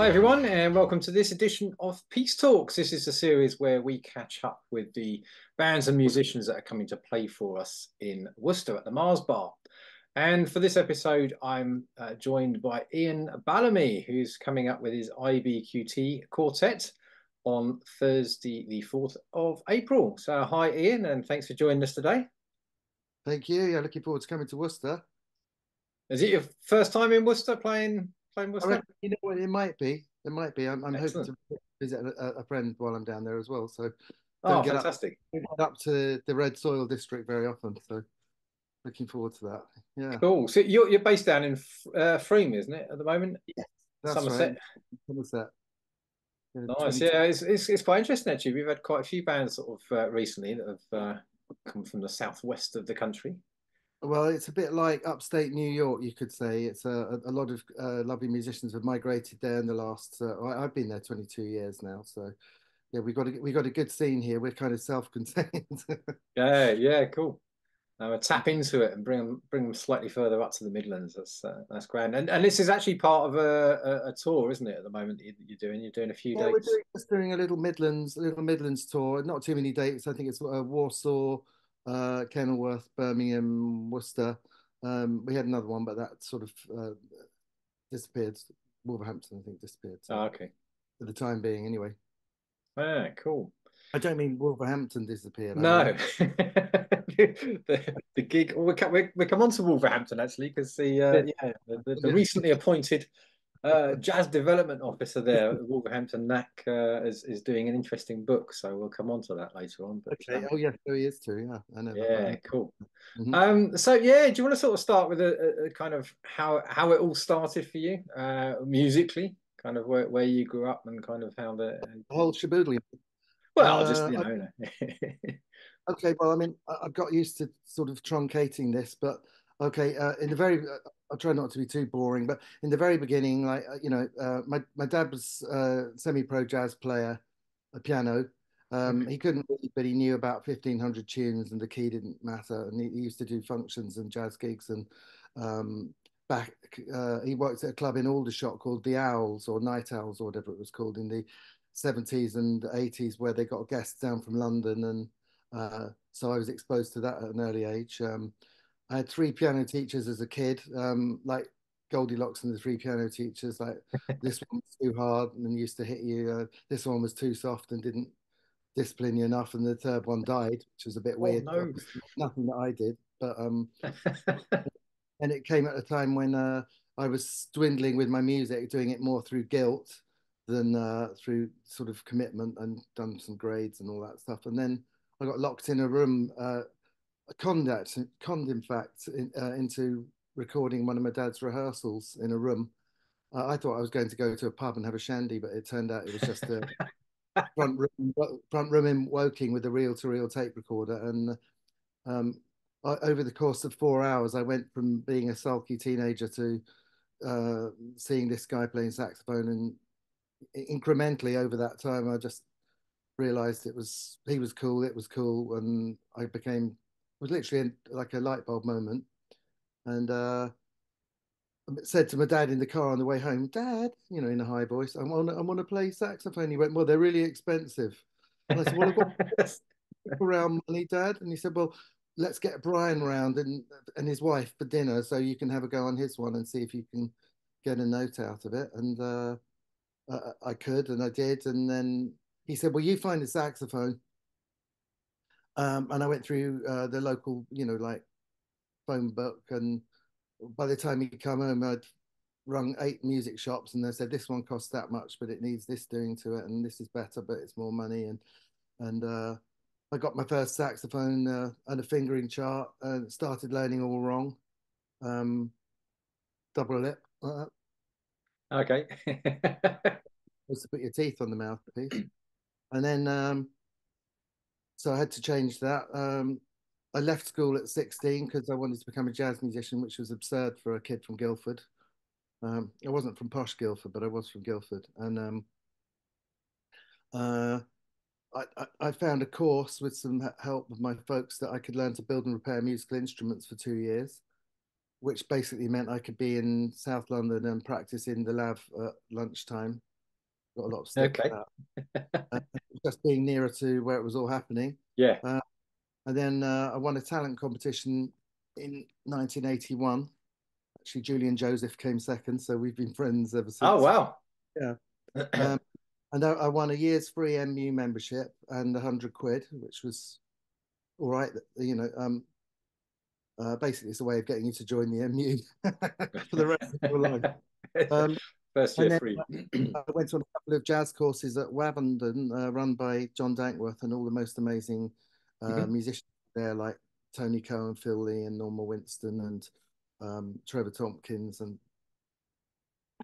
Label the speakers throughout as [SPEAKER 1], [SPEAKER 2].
[SPEAKER 1] Hi, everyone, and welcome to this edition of Peace Talks. This is a series where we catch up with the bands and musicians that are coming to play for us in Worcester at the Marr's Bar. And for this episode, I'm joined by Iain Ballamy, who's coming up with his IBQT quartet on Thursday, the 4th of April. So, hi, Iain, and thanks for joining us today.
[SPEAKER 2] Thank you. Yeah, looking forward to coming to Worcester.
[SPEAKER 1] Is it your first time in Worcester playing
[SPEAKER 2] I
[SPEAKER 1] Worcester?
[SPEAKER 2] reckon, you know what, it might be. It might be. I'm hoping
[SPEAKER 1] Excellent.
[SPEAKER 2] to visit a friend while I'm down there as well. So
[SPEAKER 1] Oh,
[SPEAKER 2] don't get up
[SPEAKER 1] fantastic.
[SPEAKER 2] up to the Red Soil District very often. So looking forward to that. Yeah,
[SPEAKER 1] Cool. So you're based down in Freem, isn't it, at the moment?
[SPEAKER 2] yes, that's right.
[SPEAKER 1] Somerset.
[SPEAKER 2] Somerset. Yeah,
[SPEAKER 1] Nice.
[SPEAKER 2] 22.
[SPEAKER 1] Yeah, it's quite interesting actually. We've had quite a few bands sort of recently that have come from the southwest of the country.
[SPEAKER 2] Well, it's a bit like upstate New York, you could say. It's a lot of lovely musicians have migrated there in the last. I've been there 22 years now, so yeah, we got a good scene here. We're kind of self-contained.
[SPEAKER 1] Yeah, yeah, cool. Tap into it and bring them slightly further up to the Midlands. That's grand. And this is actually part of a tour, isn't it? At the moment that you're doing a few
[SPEAKER 2] Yeah, we're
[SPEAKER 1] dates.
[SPEAKER 2] doing a little Midlands tour. Not too many dates. I think it's Warsaw, Kenilworth, Birmingham, Worcester. We had another one, but that sort of disappeared. Wolverhampton, I think, disappeared. So
[SPEAKER 1] Oh, okay.
[SPEAKER 2] for the time being, anyway.
[SPEAKER 1] Ah, cool.
[SPEAKER 2] I don't mean Wolverhampton disappeared. I
[SPEAKER 1] No,
[SPEAKER 2] mean,
[SPEAKER 1] the gig. We come on to Wolverhampton actually because
[SPEAKER 2] yeah,
[SPEAKER 1] the recently appointed jazz development officer there at Wolverhampton, Knack, is doing an interesting book. So we'll come on to that later on. But
[SPEAKER 2] okay. Oh, yeah, so he is too. Yeah, I
[SPEAKER 1] yeah,
[SPEAKER 2] know.
[SPEAKER 1] cool.
[SPEAKER 2] Mhm.
[SPEAKER 1] So yeah, do you want to sort of start with a kind of how it all started for you musically? Kind of where you grew up and kind of how the
[SPEAKER 2] The whole shaboodle.
[SPEAKER 1] well, just you
[SPEAKER 2] Uh,
[SPEAKER 1] know.
[SPEAKER 2] Okay, well, I mean, I've got used to sort of truncating this, but okay, in the very, I'll try not to be too boring, but in the very beginning, like, my dad was a semi-pro jazz player, a piano.
[SPEAKER 1] Okay.
[SPEAKER 2] He couldn't read, but he knew about 1,500 tunes and the key didn't matter. And he used to do functions and jazz gigs. And um, back, he worked at a club in Aldershot called the Owls or Night Owls or whatever it was called in the 70s and 80s, where they got guests down from London and so I was exposed to that at an early age. I had three piano teachers as a kid, like Goldilocks and the three piano teachers. Like this one was too hard and used to hit you. This one was too soft and didn't discipline you enough. And the third one died, which was a bit
[SPEAKER 1] Oh
[SPEAKER 2] weird.
[SPEAKER 1] no.
[SPEAKER 2] Nothing that I did, but and it came at a time when I was dwindling with my music, doing it more through guilt than through sort of commitment, and done some grades and all that stuff. And then I got locked in a room, conned in fact, into recording one of my dad's rehearsals in a room. I thought I was going to go to a pub and have a shandy, but it turned out it was just a front room in Woking with a reel-to-reel tape recorder. And um, over the course of 4 hours, I went from being a sulky teenager to seeing this guy playing saxophone, and incrementally over that time, I just realized he was cool, it was cool, and it was literally like a light bulb moment. And said to my dad in the car on the way home, Dad, in a high voice, I want to play saxophone. He went, well, they're really expensive. And I said, well, I've got around money, Dad. And he said, well, let's get Brian round and his wife for dinner so you can have a go on his one and see if you can get a note out of it. And I could, and I did. And then he said, well, you find a saxophone. And I went through the local, like phone book. And by the time he come home, I'd rung 8 music shops, and they said this one costs that much, but it needs this doing to it, and this is better, but it's more money. And I got my first saxophone and a fingering chart, and started learning all wrong. Um, Double lip,
[SPEAKER 1] Okay.
[SPEAKER 2] was to put your teeth on the mouthpiece, and then so I had to change that. I left school at 16 because I wanted to become a jazz musician, which was absurd for a kid from Guildford. I wasn't from posh Guildford, but I was from Guildford, and uh, I found a course with some help of my folks that I could learn to build and repair musical instruments for 2 years, which basically meant I could be in South London and practice in the lab at lunchtime. got a lot of stick
[SPEAKER 1] Okay.
[SPEAKER 2] for that. Just being nearer to where it was all happening.
[SPEAKER 1] Yeah.
[SPEAKER 2] And then I won a talent competition in 1981. Actually, Julian Joseph came second, so we've been friends ever
[SPEAKER 1] Oh,
[SPEAKER 2] since.
[SPEAKER 1] wow.
[SPEAKER 2] Yeah. And I won a year's free MU membership and £100, which was all right. You know, basically, it's a way of getting you to join the MU for the rest of your life.
[SPEAKER 1] First
[SPEAKER 2] And
[SPEAKER 1] year
[SPEAKER 2] then
[SPEAKER 1] free.
[SPEAKER 2] I went on a couple of jazz courses at Wavendon, run by John Dankworth and all the most amazing musicians there, like Tony Cohen, Phil Lee, and Norma Winston, and Trevor Tompkins, and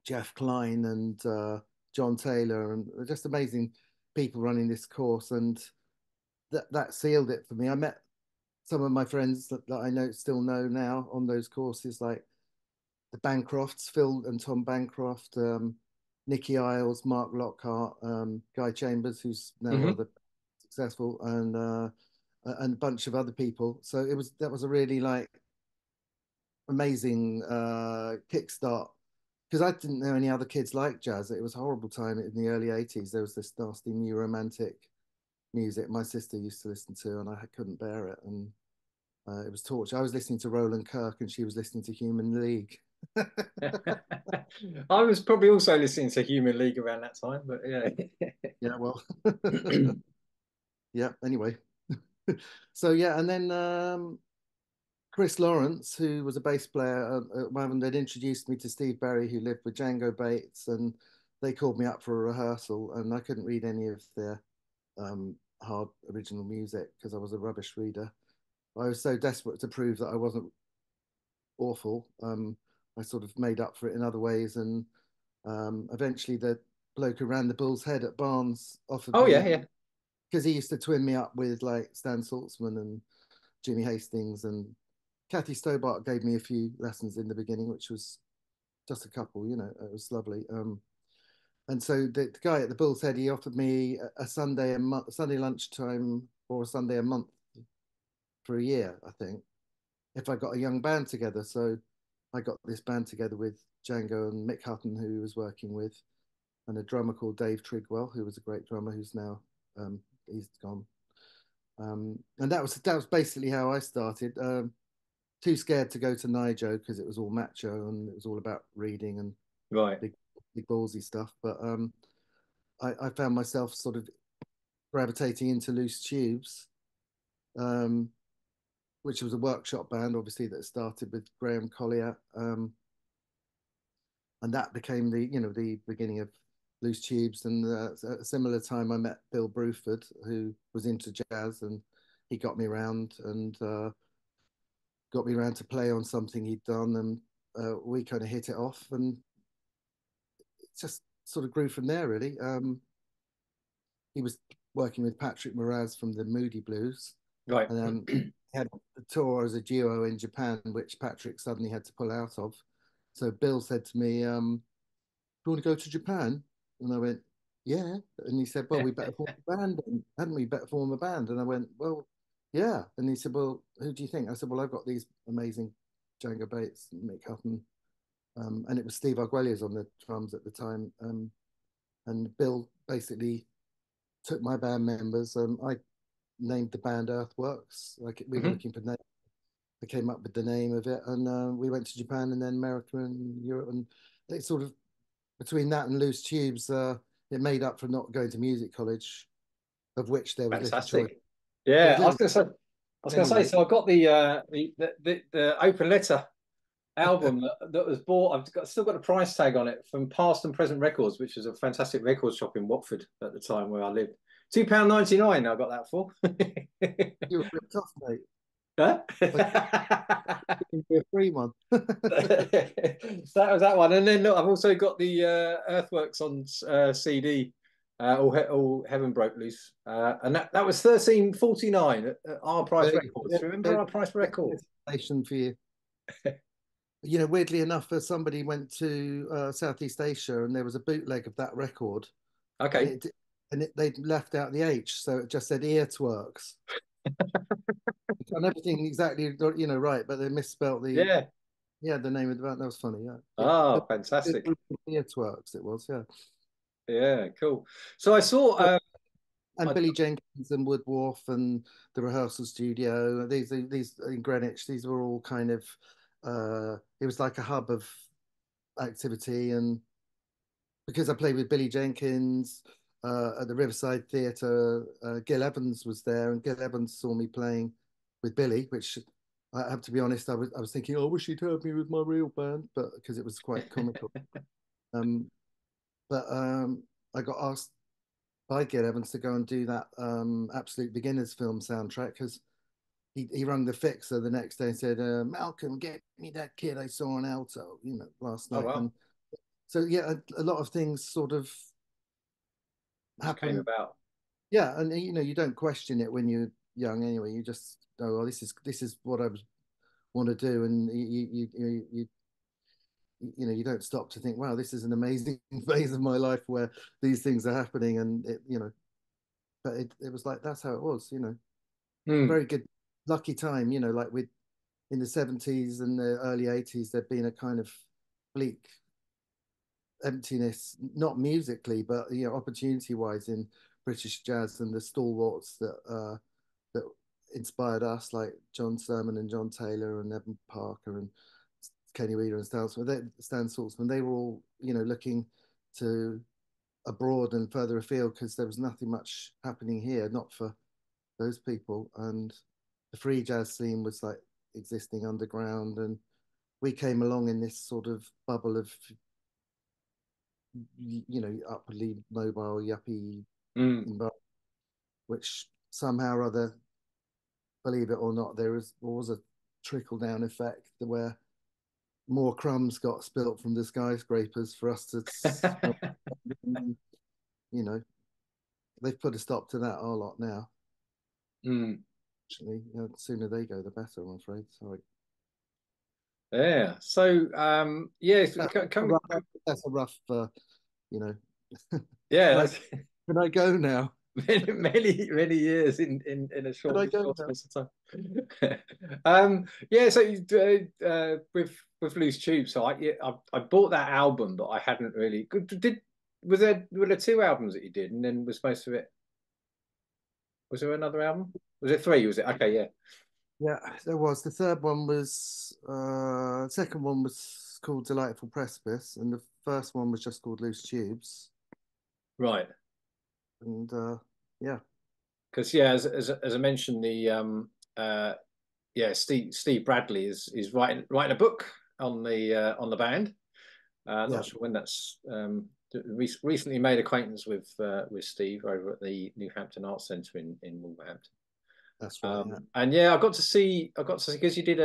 [SPEAKER 2] Jeff Klein, and John Taylor, and just amazing people running this course. And that sealed it for me. I met some of my friends that I know still know now on those courses, like the Bancrofts, Phil and Tom Bancroft, Nicky Isles, Mark Lockhart, Guy Chambers, who's now rather successful, and a bunch of other people. So that was a really like amazing kickstart, because I didn't know any other kids like jazz. It was a horrible time in the early 80s. There was this nasty new romantic music my sister used to listen to, and I couldn't bear it. And it was torture. I was listening to Roland Kirk, and she was listening to Human League.
[SPEAKER 1] I was probably also listening to Human League around that time, but yeah.
[SPEAKER 2] Yeah, well, yeah. Anyway, so yeah, and then Chris Lawrence, who was a bass player at Wavendon, they'd introduced me to Steve Barry, who lived with Django Bates, and they called me up for a rehearsal, and I couldn't read any of their hard original music because I was a rubbish reader. I was so desperate to prove that I wasn't awful. I sort of made up for it in other ways, and eventually the bloke who ran the Bull's Head at Barnes offered
[SPEAKER 1] Oh,
[SPEAKER 2] me,
[SPEAKER 1] yeah.
[SPEAKER 2] because he used to twin me up with like Stan Saltzman and Jimmy Hastings, and Kathy Stobart gave me a few lessons in the beginning, which was just a couple, you know, it was lovely. And so the guy at the Bull's Head, he offered me a Sunday a month, Sunday lunchtime, or a Sunday a month for a year, I think, if I got a young band together. So I got this band together with Django and Mick Hutton, who he was working with, and a drummer called Dave Trigwell, who was a great drummer, who's now he's gone. And that was basically how I started. Too scared to go to Nijo because it was all macho and it was all about reading and
[SPEAKER 1] Right.
[SPEAKER 2] big ballsy stuff. But I found myself sort of gravitating into Loose Tubes, which was a workshop band, obviously, that started with Graham Collier, and that became the beginning of Loose Tubes. And at a similar time, I met Bill Bruford, who was into jazz, and he got me around and got me around to play on something he'd done, and we kind of hit it off, and it just sort of grew from there, really. He was working with Patrick Moraz from the Moody Blues,
[SPEAKER 1] Right.
[SPEAKER 2] and had a tour as a duo in Japan, which Patrick suddenly had to pull out of. So Bill said to me, "Do you want to go to Japan?" And I went, "Yeah." And he said, "Well, we better form a band, hadn't we? Better form a band." And I went, "Well, yeah." And he said, "Well, who do you think?" I said, "Well, I've got these amazing Django Bates and Mick Hutton." And it was Steve Arguelles on the drums at the time. And Bill basically took my band members. I named the band Earthworks. Like we were looking for names. I came up with the name of it, and we went to Japan and then America and Europe, and it sort of, between that and Loose Tubes, it made up for not going to music college, of which there was little choice.
[SPEAKER 1] Fantastic. Yeah,
[SPEAKER 2] Little,
[SPEAKER 1] I was going to say.
[SPEAKER 2] anyway.
[SPEAKER 1] So I got the open letter album that was bought. Still got the price tag on it from Past and Present Records, which was a fantastic record shop in Watford at the time where I lived. £2.99. I got that for.
[SPEAKER 2] You were a bit tough, mate.
[SPEAKER 1] Huh?
[SPEAKER 2] Be a free one.
[SPEAKER 1] That was that one, and then look, I've also got the Earthworks on CD. All Heaven Broke Loose, and that was 13.49 at our price records. Remember our price record?
[SPEAKER 2] For you. You know, weirdly enough, somebody went to Southeast Asia and there was a bootleg of that record,
[SPEAKER 1] Okay.
[SPEAKER 2] and they left out the H, so it just said Earthworks. And everything exactly, right, but they misspelt
[SPEAKER 1] Yeah.
[SPEAKER 2] the name of the band. That was funny. Yeah.
[SPEAKER 1] Oh, fantastic.
[SPEAKER 2] Earthworks, it was. Yeah.
[SPEAKER 1] Yeah, cool. So I saw
[SPEAKER 2] And Billy Jenkins and Woodwharf and the rehearsal studio. These in Greenwich. These were all kind of. It was like a hub of activity, and because I played with Billy Jenkins at the Riverside Theatre, Gil Evans was there, and Gil Evans saw me playing with Billy, which I have to be honest, I was thinking, oh, I wish he'd heard me with my real band, but because it was quite comical. Um, but I got asked by Gil Evans to go and do that Absolute Beginners film soundtrack because he rang the fixer the next day and said, Malcolm, get me that kid I saw on alto, last
[SPEAKER 1] oh
[SPEAKER 2] night.
[SPEAKER 1] wow,
[SPEAKER 2] And so, yeah, a lot of things sort of
[SPEAKER 1] just came
[SPEAKER 2] happen.
[SPEAKER 1] about.
[SPEAKER 2] Yeah, and you don't question it when you're young anyway. You just go, oh, this is what I want to do, and you don't stop to think, wow, this is an amazing phase of my life where these things are happening, and but it was like that's how it was,
[SPEAKER 1] Mm,
[SPEAKER 2] very good, lucky time, like with in the 70s and the early 80s, there'd been a kind of bleak emptiness, not musically, but opportunity wise in British jazz, and the stalwarts that inspired us, like John Sermon and John Taylor and Evan Parker and Kenny Wheeler and Stan Saltzman. They were all looking to abroad and further afield because there was nothing much happening here, not for those people. And the free jazz scene was like existing underground, and we came along in this sort of bubble of upwardly mobile yuppie
[SPEAKER 1] mm.
[SPEAKER 2] environment, which somehow or other, believe it or not, there was a trickle down effect where more crumbs got spilt from the skyscrapers for us to, you know, they've put a stop to that a lot now.
[SPEAKER 1] Mm.
[SPEAKER 2] Actually, the sooner they go, the better. I'm afraid. Sorry.
[SPEAKER 1] Yeah. So yeah,
[SPEAKER 2] That's a
[SPEAKER 1] coming.
[SPEAKER 2] rough. That's a rough. You know.
[SPEAKER 1] Yeah,
[SPEAKER 2] can I
[SPEAKER 1] that's
[SPEAKER 2] can I go now?
[SPEAKER 1] many years in a
[SPEAKER 2] Can I
[SPEAKER 1] short
[SPEAKER 2] go
[SPEAKER 1] short
[SPEAKER 2] now?
[SPEAKER 1] space of time. Yeah. So with Loose Tube, so I bought that album, but I hadn't really did. Were there two albums that you did, and then was most of it? Was there another album? Was it three? Was it okay? Yeah.
[SPEAKER 2] Yeah, there was. The third one was. Second one was called Delightful Precipice, and the first one was just called Loose Tubes.
[SPEAKER 1] Right.
[SPEAKER 2] And yeah,
[SPEAKER 1] Because yeah, as I mentioned, the yeah, Steve Bradley is writing a book on the band.
[SPEAKER 2] yeah,
[SPEAKER 1] Not sure when that's recently made acquaintance with Steve over at the New Hampton Arts Centre in Wolverhampton.
[SPEAKER 2] that's right. Yeah,
[SPEAKER 1] And yeah, I got to see because you did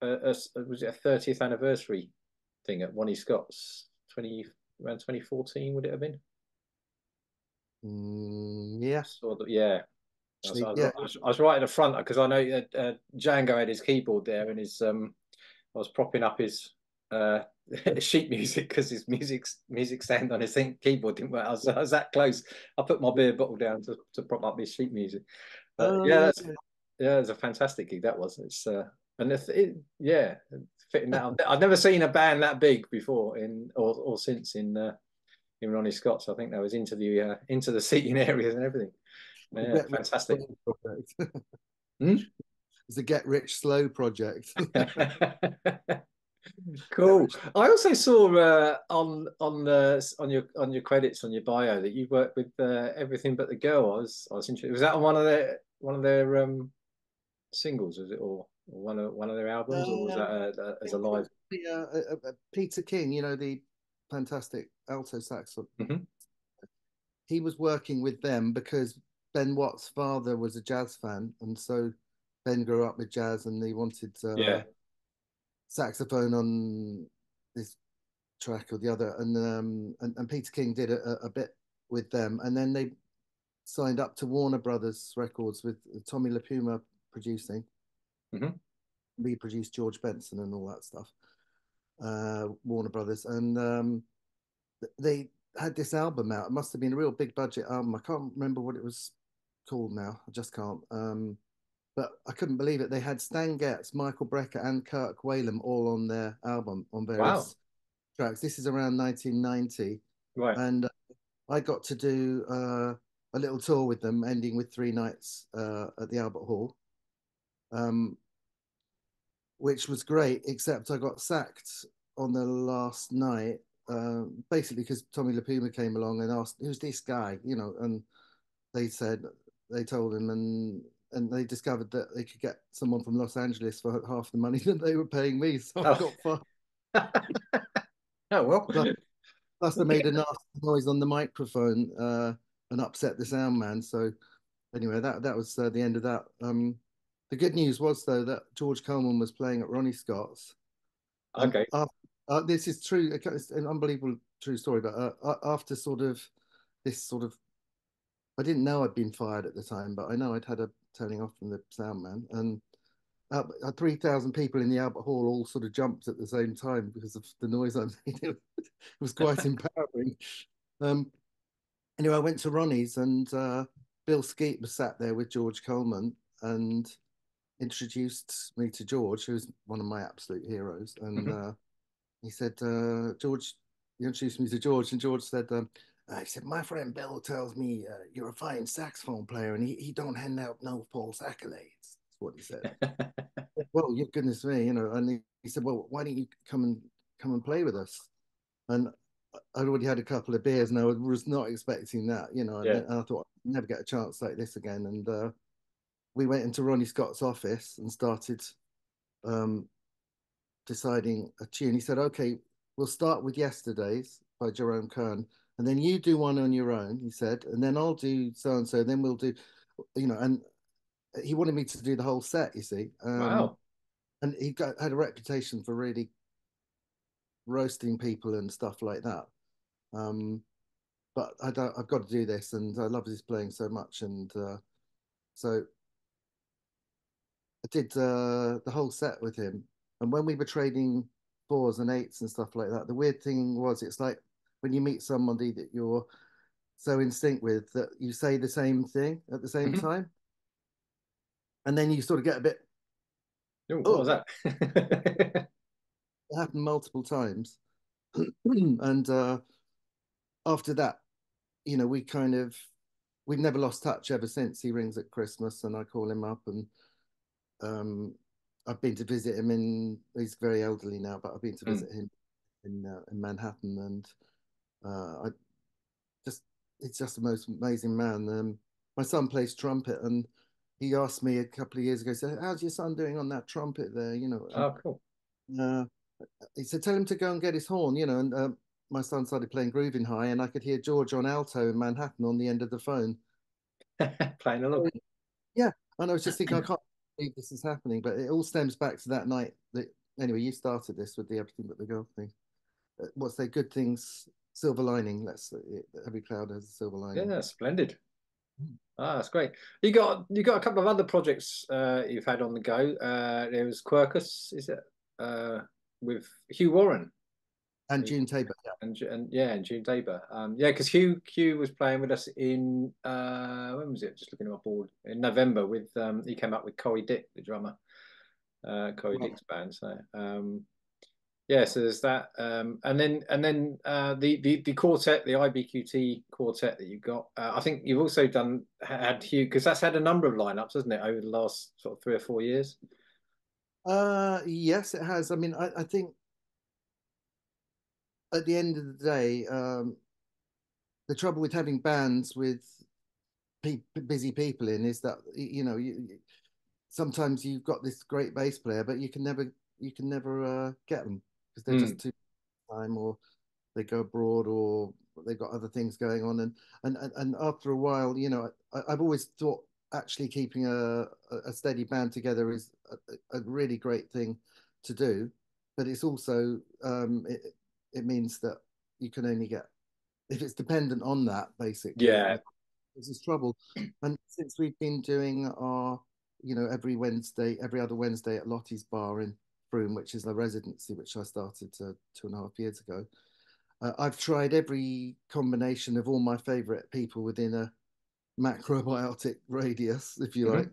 [SPEAKER 1] was it a 30th anniversary thing at Ronnie Scott's 20 around 2014 would it have been?
[SPEAKER 2] yeah.
[SPEAKER 1] So yeah, I was,
[SPEAKER 2] Actually,
[SPEAKER 1] I
[SPEAKER 2] yeah,
[SPEAKER 1] was, I was right at the front because I know Django had his keyboard there and his I was propping up his uh, sheet music because his music stand on his keyboard didn't work. I was that close. I put my beer bottle down to prop up his sheet music. But
[SPEAKER 2] oh
[SPEAKER 1] yeah,
[SPEAKER 2] yeah,
[SPEAKER 1] that's yeah, it was a fantastic gig that was. It's and yeah, fitting that. I've never seen a band that big before or since in Ronnie Scott's. I think that was into the seating areas and everything.
[SPEAKER 2] the
[SPEAKER 1] Yeah,
[SPEAKER 2] Get Rich
[SPEAKER 1] fantastic.
[SPEAKER 2] Slow project.
[SPEAKER 1] Hmm?
[SPEAKER 2] It's a Get Rich Slow project. Get
[SPEAKER 1] Cool.
[SPEAKER 2] Rich.
[SPEAKER 1] I also saw on your credits on your bio that you worked with Everything But the Girl. I was interested. Was that on one of their singles? Was it or one of their albums, or was
[SPEAKER 2] Uh,
[SPEAKER 1] that as a live?
[SPEAKER 2] Peter King, the fantastic alto saxophone.
[SPEAKER 1] Mhm.
[SPEAKER 2] He was working with them because Ben Watt's father was a jazz fan, and so Ben grew up with jazz, and he wanted
[SPEAKER 1] Yeah.
[SPEAKER 2] saxophone on this track or the other, and Peter King did a bit with them, and then they signed up to Warner Brothers Records with Tommy LaPuma producing.
[SPEAKER 1] Mhm.
[SPEAKER 2] We produced George Benson and all that stuff. Warner Brothers, and they had this album out. It must have been a real big budget album. I can't remember what it was called now. I just can't. But I couldn't believe it. They had Stan Getz, Michael Brecker, and Kirk Whalum all on their album on
[SPEAKER 1] Wow.
[SPEAKER 2] various tracks. This is around 1990,
[SPEAKER 1] Right.
[SPEAKER 2] and I got to do a little tour with them, ending with 3 nights at the Albert Hall, um, which was great. Except I got sacked on the last night, basically because Tommy LaPuma came along and asked, "Who's this guy?" And they said they told him, and they discovered that they could get someone from Los Angeles for half the money that they were paying me, so I
[SPEAKER 1] Oh,
[SPEAKER 2] got fired.
[SPEAKER 1] oh well.
[SPEAKER 2] Plus, I made a nasty noise on the microphone and upset the sound man. So anyway, that was the end of that. The good news was though that George Coleman was playing at Ronnie Scott's, and
[SPEAKER 1] Okay.
[SPEAKER 2] this is true. It's an unbelievable true story. But after this sort of, I didn't know I'd been fired at the time, but I know I'd had a turning off from the sound man, and 3,000 people in the Albert Hall all sort of jumped at the same time because of the noise I made. It was quite empowering. Um, anyway, I went to Ronnie's, and Bill Skeet was sat there with George Coleman and introduced me to George, who's one of my absolute heroes. And he said, George, he introduced me to George, and George said, he said, my friend Bill tells me you're a fine saxophone player, and he don't hand out no false accolades. That's what he said. Well, your goodness me, and he said, well, why don't you come and play with us? And I'd already had a couple of beers, and I was not expecting that, and,
[SPEAKER 1] Yeah.
[SPEAKER 2] and I thought I'd never get a chance like this again. And we went into Ronnie Scott's office and started um, deciding a tune. He said, okay, we'll start with Yesterdays by Jerome Kern, and then you do one on your own, he said, and then I'll do so and so, then we'll do, and he wanted me to do the whole set, you see.
[SPEAKER 1] Wow.
[SPEAKER 2] And had a reputation for really roasting people and stuff like that. But I've got to do this, and I love his playing so much, and so I did the whole set with him. And when we were trading fours and eights and stuff like that, the weird thing was it's like when you meet somebody that you're so in sync with that you say the same thing at the same
[SPEAKER 1] Mhm.
[SPEAKER 2] time, and then you sort of get a bit,
[SPEAKER 1] Ooh, what was
[SPEAKER 2] oh,
[SPEAKER 1] that?
[SPEAKER 2] it happened multiple times. And after that, we've never lost touch ever since. He rings at Christmas and I call him up, and um, I've been to visit him he's very elderly now, but I've been to
[SPEAKER 1] Mm.
[SPEAKER 2] visit him in Manhattan, and I just, it's just the most amazing man. My son plays trumpet, and he asked me a couple of years ago, said, how's your son doing on that trumpet there? And
[SPEAKER 1] Oh, cool.
[SPEAKER 2] uh, he said, tell him to go and get his horn, and my son started playing Grooving High, and I could hear George on alto in Manhattan on the end of the phone.
[SPEAKER 1] Playing along.
[SPEAKER 2] Yeah, and I was just thinking, I can't believe this is happening, but it all stems back to that night. Anyway, you started this with the everything but the girl thing. What's their good things? Silver lining. Every cloud has a silver lining.
[SPEAKER 1] Yeah, splendid. Ah, that's great. You got a couple of other projects you've had on the go. There was Quercus, is it? With Hugh Warren
[SPEAKER 2] And June Tabor. Yeah.
[SPEAKER 1] and June Tabor. Yeah, because Hugh was playing with us in when was it? Just looking at my board in November with he came up with Corey Dick, the drummer, Corey
[SPEAKER 2] Well,
[SPEAKER 1] Dick's band. So yeah, so there's that, and then the quartet, the IBQT quartet that you've got. I think you've also had Hugh because that's had a number of lineups, hasn't it, over the last sort of 3 or 4 years?
[SPEAKER 2] yes, it has. I mean, I think at the end of the day, the trouble with having bands with busy people in is that sometimes you've got this great bass player, but you can never get them because they're just
[SPEAKER 1] Mm.
[SPEAKER 2] too time, or they go abroad, or they've got other things going on, and after a while, I've always thought actually keeping a steady band together is a really great thing to do, but it's also it means that you can only get, if it's dependent on that, basically
[SPEAKER 1] Yeah.
[SPEAKER 2] this is trouble. And since we've been doing our, every Wednesday, every other Wednesday at Lottie's Bar in Broome, which is a residency which I started 2.5 years ago, I've tried every combination of all my favorite people within a macrobiotic radius, if you like.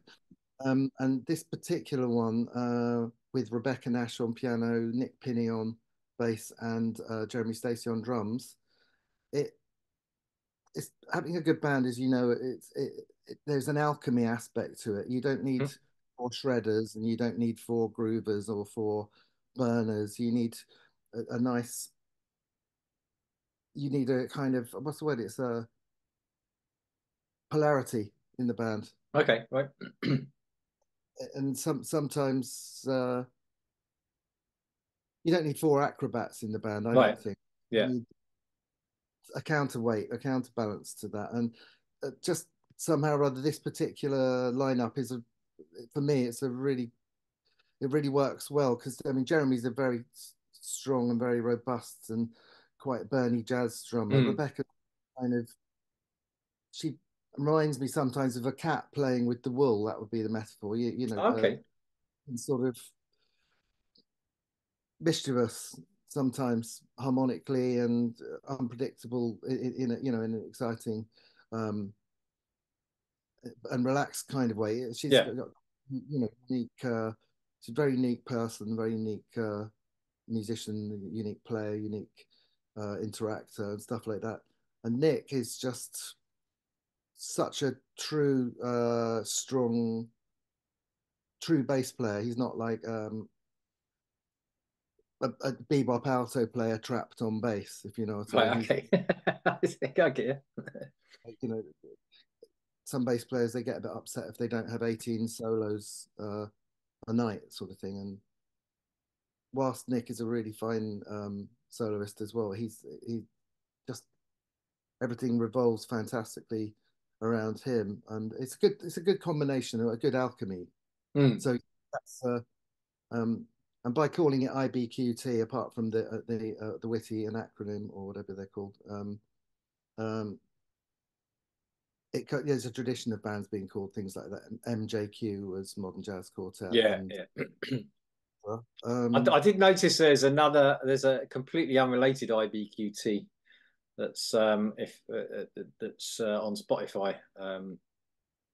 [SPEAKER 1] Mhm.
[SPEAKER 2] And this particular one, with Rebecca Nash on piano, Nick Pini on bass, and Jeremy Stacey on drums, it it's having a good band, as you know, there's an alchemy aspect to it. You don't need
[SPEAKER 1] Mhm.
[SPEAKER 2] 4 shredders, and you don't need 4 groovers or 4 burners. You need a nice, you need a kind of, what's the word? It's a polarity in the band.
[SPEAKER 1] Okay, right.
[SPEAKER 2] And sometimes you don't need 4 acrobats in the band, I
[SPEAKER 1] Right.
[SPEAKER 2] don't think. You
[SPEAKER 1] Yeah.
[SPEAKER 2] need a counterweight, a counterbalance to that. And just somehow or other, this particular lineup is for me, it really works well, because I mean, Jeremy's a very strong and very robust and quite burny jazz drummer.
[SPEAKER 1] Mm.
[SPEAKER 2] Rebecca kind of, she reminds me sometimes of a cat playing with the wool. That would be the metaphor. You know,
[SPEAKER 1] Okay.
[SPEAKER 2] sort of mischievous sometimes harmonically, and unpredictable in a, in an exciting um, and relaxed kind of way. She's
[SPEAKER 1] Yeah.
[SPEAKER 2] got, unique. She's a very unique person, very unique musician, unique player, unique interactor, and stuff like that. And Nick is just such a true, strong, true bass player. He's not like a bebop alto player trapped on bass, if you know what I mean.
[SPEAKER 1] Right.
[SPEAKER 2] He's,
[SPEAKER 1] Okay. I think I get you.
[SPEAKER 2] you know, some bass players, they get a bit upset if they don't have 18 solos a night, sort of thing. And whilst Nick is a really fine soloist as well, he just, everything revolves fantastically around him, and it's a good combination, a good alchemy.
[SPEAKER 1] Mm.
[SPEAKER 2] So that's um, and by calling it IBQT, apart from the witty an acronym or whatever they're called, um, there's a tradition of bands being called things like that. And MJQ was Modern Jazz Quartet,
[SPEAKER 1] Yeah.
[SPEAKER 2] and
[SPEAKER 1] Yeah.
[SPEAKER 2] um,
[SPEAKER 1] I did notice there's a completely unrelated IBQT that's if that's on Spotify.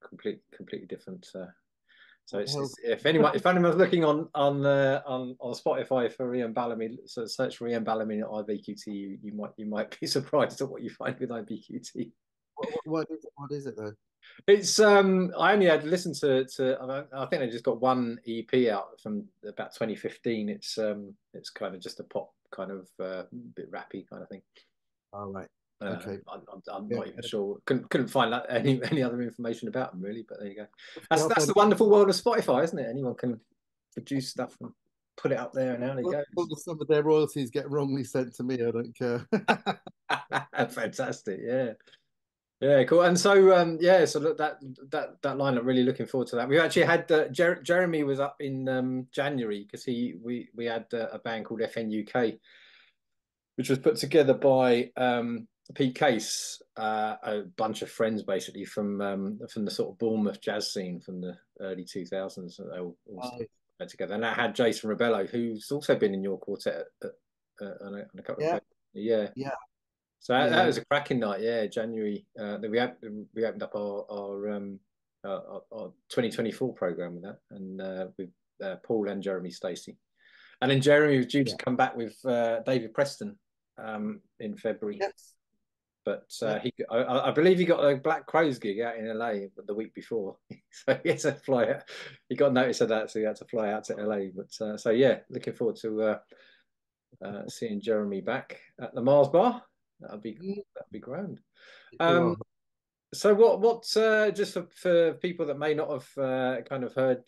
[SPEAKER 1] Completely different. So
[SPEAKER 2] what the hell's
[SPEAKER 1] if anyone's looking on Spotify for Iain Ballamy, so search for Iain Ballamy at IBQT, you might be surprised at what you find with IBQT.
[SPEAKER 2] what is it though?
[SPEAKER 1] It's I only had listened I think they just got one EP out from about 2015. It's kind of just a pop kind of bit rappy kind of thing.
[SPEAKER 2] Oh right, okay,
[SPEAKER 1] I'm
[SPEAKER 2] yeah.
[SPEAKER 1] not even sure. Couldn't find that any other information about them really. But there you go.
[SPEAKER 2] I'll
[SPEAKER 1] That's
[SPEAKER 2] find
[SPEAKER 1] the wonderful world of Spotify, isn't it? Anyone can produce stuff and put it up there, and out it
[SPEAKER 2] As long
[SPEAKER 1] goes.
[SPEAKER 2] as some of their royalties get wrongly sent to me, I don't care.
[SPEAKER 1] Fantastic, yeah. Yeah, cool. And so, yeah, so look, that lineup. Really looking forward to that. We actually had Jeremy was up in January because we had a band called FNUK, which was put together by Pete Case, a bunch of friends basically from the sort of Bournemouth jazz scene from the early 2000s. They all
[SPEAKER 2] Oh,
[SPEAKER 1] started together, and that had Jason Rebello, who's also been in your quartet on a couple of
[SPEAKER 2] yeah,
[SPEAKER 1] occasions. Yeah.
[SPEAKER 2] yeah,
[SPEAKER 1] So that
[SPEAKER 2] yeah,
[SPEAKER 1] was a cracking night, yeah. January, we opened up our 2024 program with that, and with Paul and Jeremy Stacey, and then Jeremy was due to
[SPEAKER 2] yeah.
[SPEAKER 1] come back with David Preston in February,
[SPEAKER 2] Yes,
[SPEAKER 1] but
[SPEAKER 2] yeah.
[SPEAKER 1] I believe he got a Black Crows gig out in LA the week before, so he had to fly out. He got notice of that, so he had to fly out to LA. But so yeah, looking forward to seeing Jeremy back at the Mars Bar. That'd be grand.
[SPEAKER 2] You
[SPEAKER 1] Um,
[SPEAKER 2] are.
[SPEAKER 1] so what just for people that may not have kind of heard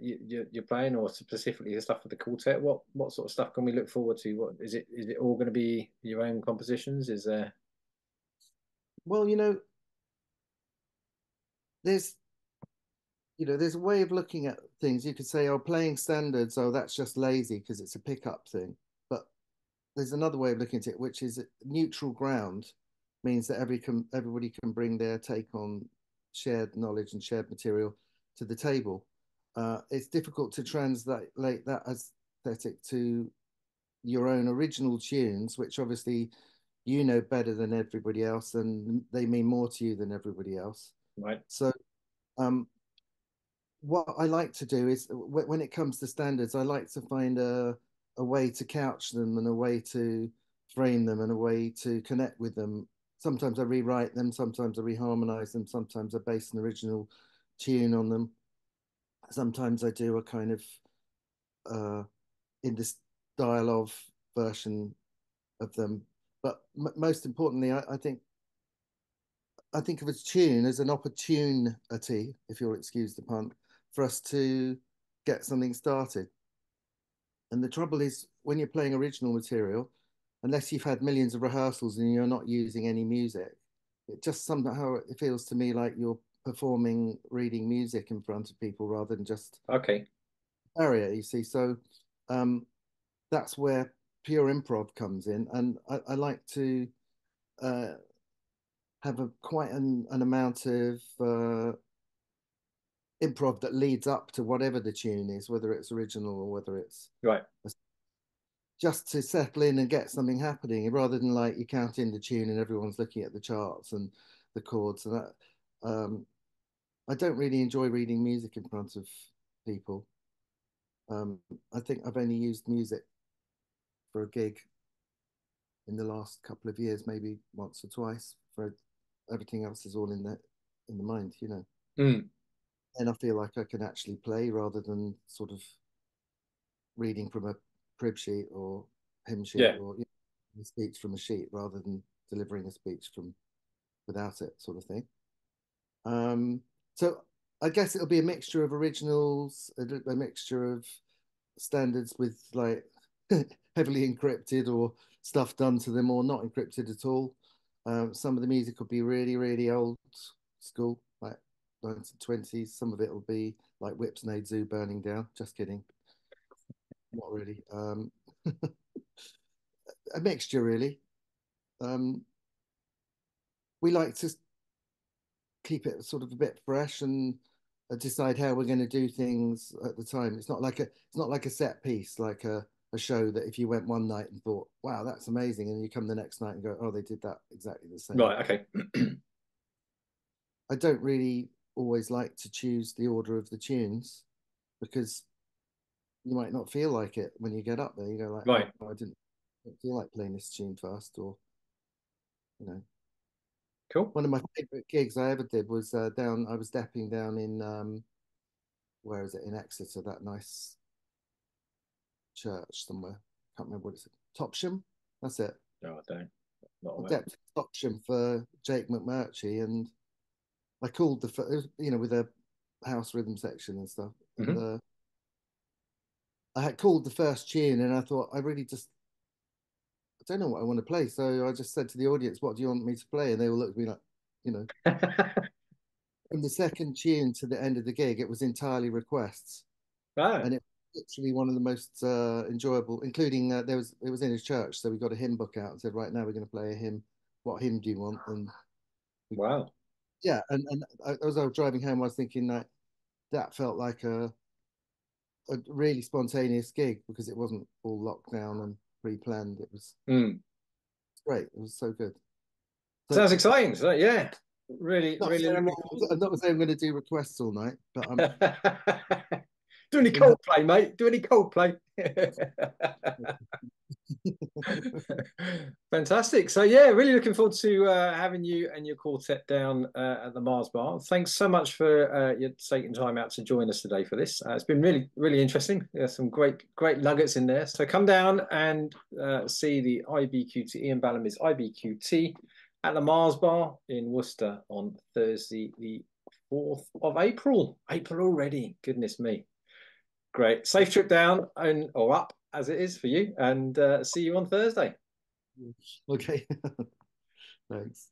[SPEAKER 1] you're playing, or specifically the stuff with the quartet, what sort of stuff can we look forward to? What is it all going to be your own compositions? Is there
[SPEAKER 2] Well, there's there's a way of looking at things. You could say, oh, playing standards, oh, that's just lazy because it's a pickup thing. But there's another way of looking at it, which is neutral ground means that everybody can bring their take on shared knowledge and shared material to the table. It's difficult to translate that aesthetic to your own original tunes, which obviously you know better than everybody else, and they mean more to you than everybody else.
[SPEAKER 1] right?
[SPEAKER 2] So, um, what I like to do is when it comes to standards, I like to find a way to couch them, and a way to frame them, and a way to connect with them sometimes I rewrite them, sometimes I reharmonize them, sometimes I base an original tune on them. Sometimes I do a kind of in this style of version of them. But most importantly, I think of a tune as an opportunity, if you'll excuse the pun, for us to get something started. And the trouble is, when you're playing original material, unless you've had millions of rehearsals and you're not using any music, it just somehow it feels to me like you're performing reading music in front of people rather than just
[SPEAKER 1] Okay.
[SPEAKER 2] area, you see. So that's where pure improv comes in. And I like to uh, have a quite an amount of improv that leads up to whatever the tune is, whether it's original or whether it's
[SPEAKER 1] Right.
[SPEAKER 2] just to settle in and get something happening rather than like you count in the tune and everyone's looking at the charts and the chords and that. I don't really enjoy reading music in front of people. I think I've only used music for a gig in the last couple of years, maybe once or twice. For everything else is all in the mind, you know.
[SPEAKER 1] Mm.
[SPEAKER 2] And I feel like I can actually play rather than sort of reading from a crib sheet or hymn sheet
[SPEAKER 1] Yeah.
[SPEAKER 2] or a speech from a sheet rather than delivering a speech from without it, sort of thing. So I guess it'll be a mixture of originals, a mixture of standards with like heavily encrypted or stuff done to them or not encrypted at all. Some of the music will be really, really old school, like 1920s. Some of it will be like Whipsnade Zoo burning down. Just kidding. Not really. A mixture, really. Um, we like to keep it sort of a bit fresh and decide how we're going to do things at the time. It's not like a set piece, like a show that if you went one night and thought, wow, that's amazing, and you come the next night and go, oh, they did that exactly the same.
[SPEAKER 1] Right. Okay.
[SPEAKER 2] I don't really always like to choose the order of the tunes because you might not feel like it when you get up there. You go like,
[SPEAKER 1] Right.
[SPEAKER 2] oh, I didn't feel like playing this tune first, or you know.
[SPEAKER 1] Cool.
[SPEAKER 2] One of my favorite gigs I ever did was down. I was stepping down in where is it in Exeter? That nice church somewhere. Can't remember what it's. Topsham. That's it.
[SPEAKER 1] No, I don't. Not
[SPEAKER 2] I
[SPEAKER 1] aware.
[SPEAKER 2] stepped Topsham for Jake McMurtry, and I called you know, with a house rhythm section and stuff. And
[SPEAKER 1] Mm-hmm.
[SPEAKER 2] I had called the first tune, and I thought I really just I don't know what I want to play. So I just said to the audience, "What do you want me to play?" And they all looked at me like, you know. From the second tune to the end of the gig, it was entirely requests,
[SPEAKER 1] Ah,
[SPEAKER 2] and it was literally one of the most enjoyable. Including it was in his church, so we got a hymn book out and said, "Right now we're going to play a hymn. What hymn do you want?" And we,
[SPEAKER 1] wow.
[SPEAKER 2] yeah, and as I was driving home, I was thinking that felt like a really spontaneous gig because it wasn't all locked down and pre-planned. It was
[SPEAKER 1] Mm.
[SPEAKER 2] great. It was so good. So
[SPEAKER 1] Sounds exciting. So, yeah. Really,
[SPEAKER 2] not
[SPEAKER 1] really
[SPEAKER 2] saying
[SPEAKER 1] looking forward.
[SPEAKER 2] I'm not saying I'm going to do requests all night, but I'm
[SPEAKER 1] Do any
[SPEAKER 2] gonna
[SPEAKER 1] Coldplay, mate? Do any Coldplay? Fantastic. So yeah, really looking forward to having you and your quartet down at the Mars Bar. Thanks so much for you taking time out to join us today for this. It's been really, really interesting. There's some great nuggets in there. So come down and see the IBQT, Iain Ballamy's IBQT at the Mars Bar in Worcester on Thursday, the 4th of April. April already. Goodness me. Great. Safe trip down and or up as it is for you, and see you on Thursday.
[SPEAKER 2] okay. Thanks.